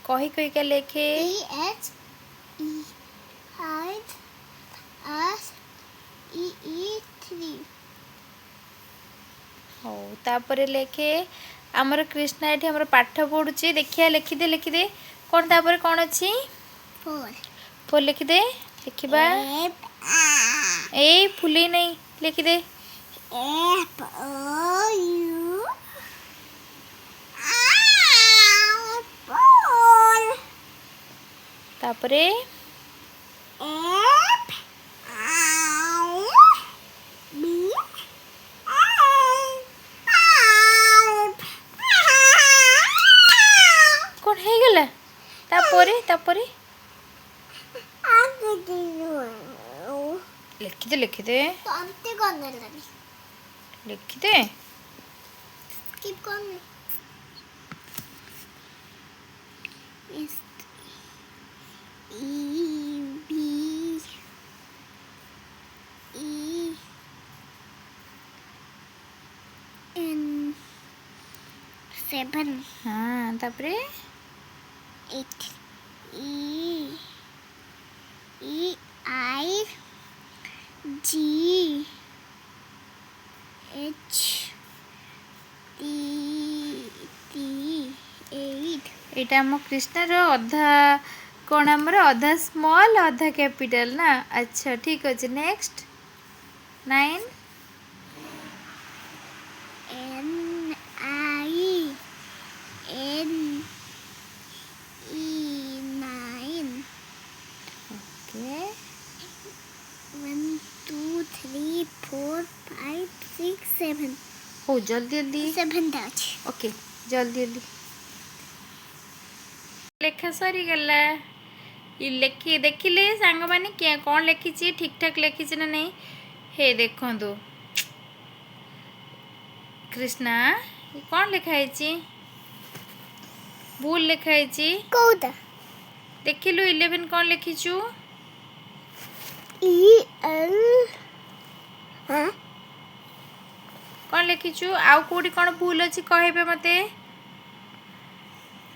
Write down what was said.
कही कही का लेखे THEISEE3 हो तापर लेखे आमर कृष्णा ये आमर पाठ पढ़ुची देखिया लिखिदे कौन तापर कौन अच्छी 4 फोर लिखिदे लिखा ए फुले नहीं लिखिदे तापरे कौन है गला तापरे लिखिदे लिखिदे Keep going. It's EBE7 हाँ तापरे 8 EIGH 8 आम कृष्णार अधा कौन आमर अधा स्मॉल अधा कैपिटल ना अच्छा ठीक अच्छे नेक्स्ट 9 NINE ओके 1 2 3 4 5 6 7 हो जल्दी 7 touch. ओके जल्दी लेखा सरी गला लिखी देखिले सांग माने क्या कौन लिखी ठीक ठाक लिखी ना नहीं हे देखो कृष्णा ये कौन लिखाई भूल लिखाई Coda. देखिलु 11 कौन लिखीचु EL कौन लिखीचु आउ कोडी कौन भूल अच्छी कहबे मते